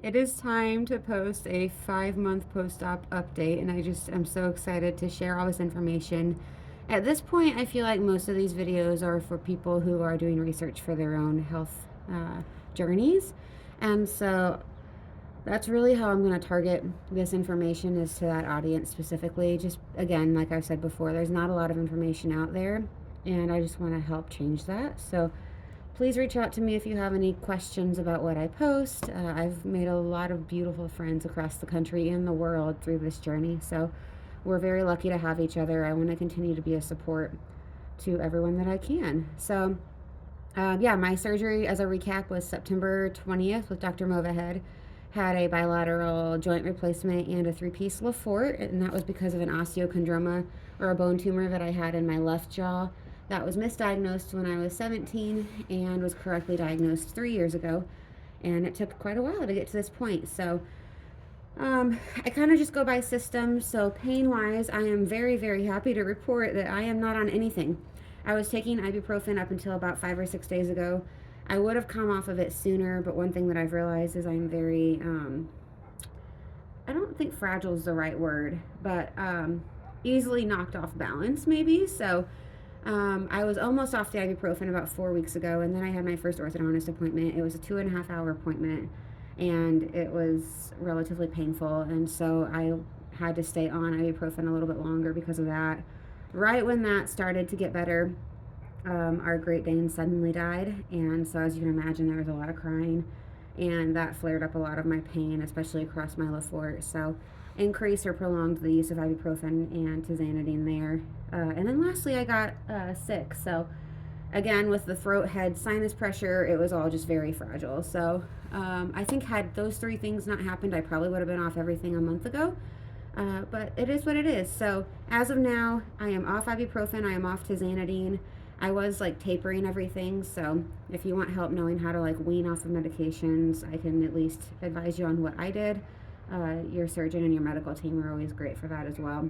It is time to post a 5-month post-op update, and I'm so excited to share all this information. At this point, I feel like most of these videos are for people who are doing research for their own health journeys, and so that's really how I'm going to target this information, is to that audience specifically. Just again, like I've said before, there's not a lot of information out there, and I just want to help change that. So please reach out to me if you have any questions about what I post. I've made a lot of beautiful friends across the country and the world through this journey, so we're very lucky to have each other. I want to continue to be a support to everyone that I can. So, yeah, my surgery, as a recap, was September 20th with Dr. Movahed. Had a bilateral joint replacement and a three-piece leforte, and that was because of an osteochondroma, or a bone tumor, that I had in my left jaw. That was misdiagnosed when I was 17 and was correctly diagnosed 3 years ago. And it took quite a while to get to this point. So I kind of just go by systems. So pain wise, I am very, very happy to report that I am not on anything. I was taking ibuprofen up until about 5 or 6 days ago. I would have come off of it sooner, but one thing that I've realized is I'm very, I don't think fragile is the right word, but easily knocked off balance, maybe. So I was almost off the ibuprofen about 4 weeks ago, and then I had my first orthodontist appointment. It was a 2.5 hour appointment, and it was relatively painful, and so I had to stay on ibuprofen a little bit longer because of that. Right when that started to get better, our Great Dane suddenly died, and so as you can imagine, there was a lot of crying, and that flared up a lot of my pain, especially across my leforte. So increased or prolonged the use of ibuprofen and tizanidine there. And then lastly, I got sick. So again, with the throat, head, sinus pressure, it was all just very fragile. So I think had those three things not happened, I probably would have been off everything a month ago. But it is what it is. So as of now, I am off ibuprofen. I am off tizanidine. I was like tapering everything. So if you want help knowing how to like wean off of medications, I can at least advise you on what I did. Your surgeon and your medical team are always great for that as well.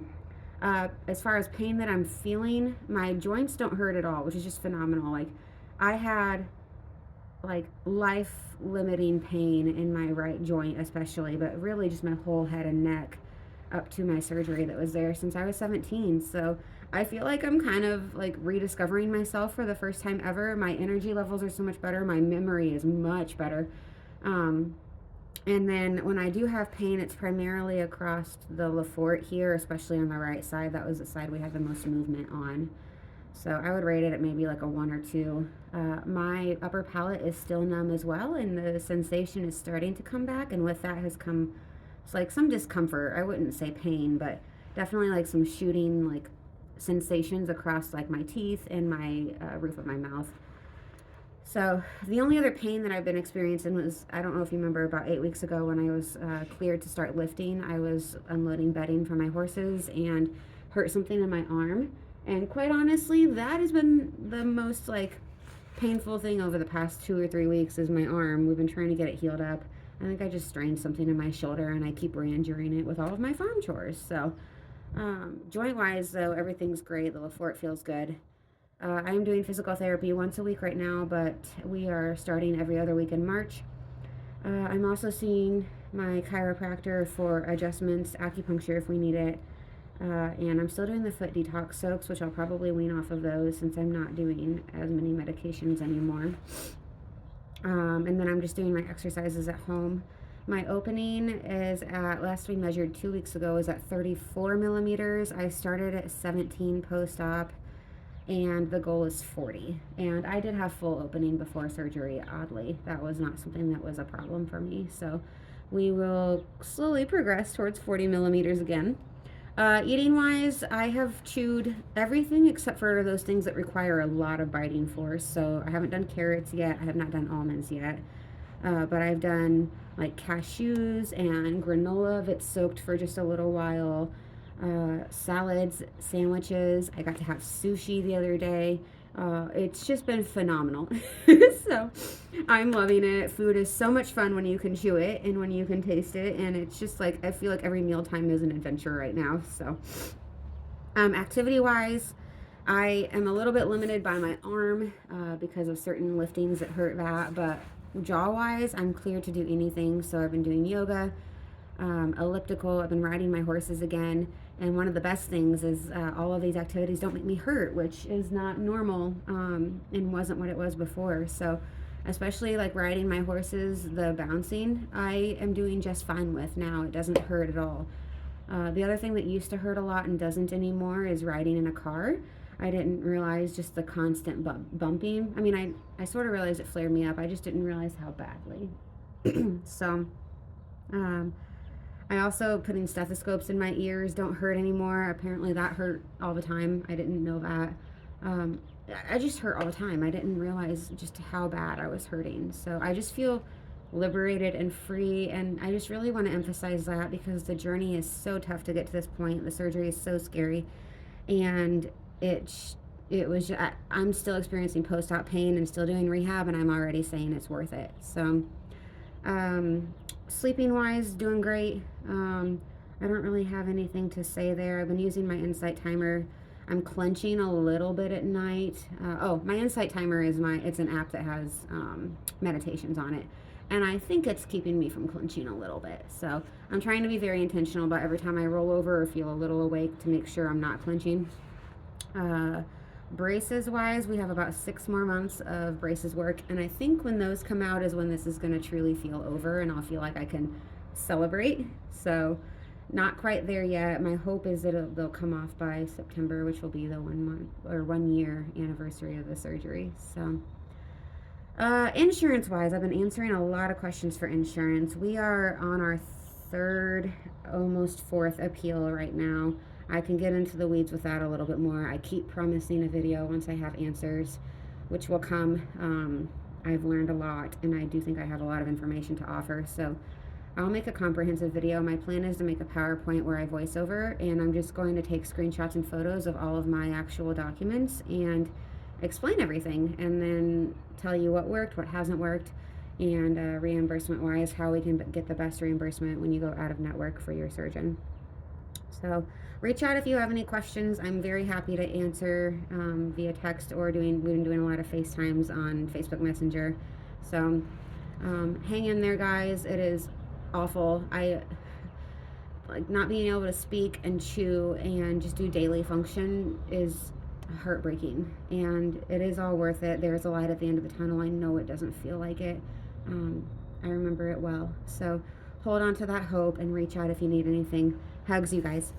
As far as pain that I'm feeling, my joints don't hurt at all, which is just phenomenal. Like, I had like life limiting pain in my right joint, especially, but really just my whole head and neck up to my surgery that was there since I was 17. So I feel like I'm kind of like rediscovering myself for the first time ever. My energy levels are so much better, my memory is much better. Um, and then when I do have pain, it's primarily across the leforte here, especially on the right side. That was the side we had the most movement on. So I would rate it at maybe like a 1 or 2. My upper palate is still numb as well, and the sensation is starting to come back. And with that has come, it's like some discomfort. I wouldn't say pain, but definitely like some shooting like sensations across like my teeth and my roof of my mouth. So the only other pain that I've been experiencing was, I don't know if you remember, about 8 weeks ago when I was cleared to start lifting. I was unloading bedding for my horses and hurt something in my arm. And quite honestly, that has been the most like painful thing over the past 2 or 3 weeks, is my arm. We've been trying to get it healed up. I think I just strained something in my shoulder, and I keep re-injuring it with all of my farm chores. So joint wise, though, everything's great. The leforte feels good. I'm doing physical therapy once a week right now, but we are starting every other week in March. I'm also seeing my chiropractor for adjustments, acupuncture if we need it. And I'm still doing the foot detox soaks, which I'll probably wean off of those since I'm not doing as many medications anymore. And then I'm just doing my exercises at home. My opening is at, last we measured 2 weeks ago, is at 34 millimeters. I started at 17 post-op, and the goal is 40. And I did have full opening before surgery, oddly. That was not something that was a problem for me. So we will slowly progress towards 40 millimeters again. Eating wise, I have chewed everything except for those things that require a lot of biting force. So I haven't done carrots yet. I have not done almonds yet. But I've done like cashews and granola that's soaked for just a little while. Salads, sandwiches. I got to have sushi the other day. It's just been phenomenal. So I'm loving it. Food is so much fun when you can chew it and when you can taste it. And it's just like, I feel like every mealtime is an adventure right now. So activity wise, I am a little bit limited by my arm because of certain liftings that hurt that. But Jaw-wise, I'm clear to do anything. So I've been doing yoga, elliptical. I've been riding my horses again. And one of the best things is all of these activities don't make me hurt, which is not normal and wasn't what it was before. So, especially like riding my horses, the bouncing, I am doing just fine with now. It doesn't hurt at all. The other thing that used to hurt a lot and doesn't anymore is riding in a car. I didn't realize just the constant bumping. I mean, I sort of realized it flared me up. I just didn't realize how badly. So, um, I also putting stethoscopes in my ears don't hurt anymore. Apparently that hurt all the time. I didn't know that. Um, I just hurt all the time. I didn't realize just how bad I was hurting. So I just feel liberated and free, and I just really want to emphasize that because the journey is so tough to get to this point. The surgery is so scary, and it was I'm still experiencing post-op pain and still doing rehab, and I'm already saying it's worth it. So sleeping wise, doing great. I don't really have anything to say there. I've been using my Insight timer. I'm clenching a little bit at night. My Insight timer is it's an app that has meditations on it. And I think it's keeping me from clenching a little bit. So I'm trying to be very intentional about every time I roll over or feel a little awake to make sure I'm not clenching. Braces wise, we have about 6 more months of braces work, and I think when those come out is when this is going to truly feel over and I'll feel like I can celebrate. So not quite there yet. My hope is that they'll come off by September, which will be the 1 year anniversary of the surgery. So insurance wise, I've been answering a lot of questions for insurance. We are on our 3rd, almost 4th appeal right now. I can get into the weeds with that a little bit more. I keep promising a video once I have answers, which will come. I've learned a lot, and I do think I have a lot of information to offer. So I'll make a comprehensive video. My plan is to make a PowerPoint where I voice over, and I'm just going to take screenshots and photos of all of my actual documents and explain everything, and then tell you what worked, what hasn't worked, and reimbursement-wise, how we can get the best reimbursement when you go out of network for your surgeon. So reach out if you have any questions. I'm very happy to answer via text or we've been doing a lot of FaceTimes on Facebook Messenger. So hang in there, guys. It is awful. I like not being able to speak and chew and just do daily function is heartbreaking, and it is all worth it. There's a light at the end of the tunnel. I know it doesn't feel like it. I remember it well. So hold on to that hope and reach out if you need anything. Hugs, you guys.